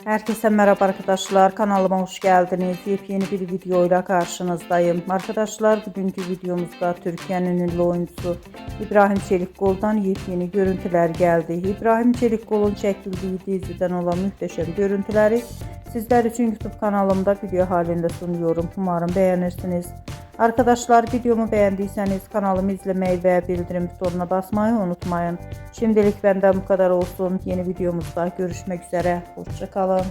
Herkese merhaba arkadaşlar, kanalıma hoş geldiniz. Yepyeni bir videoyla karşınızdayım. Arkadaşlar, bugünkü videomuzda Türkiye'nin ünlü oyuncusu İbrahim Çelikkol'dan yepyeni görüntüler geldi. İbrahim Çelikkol'un çekildiği diziden olan muhteşem görüntüleri sizler için YouTube kanalımda video halinde sunuyorum. Umarım beğenirsiniz. Arkadaşlar, videomu beğendiyseniz kanalımı izlemeyi ve bildirim butonuna basmayı unutmayın. Şimdilik benden bu kadar olsun. Yeni videomuzda görüşmek üzere. Hoşça kalın.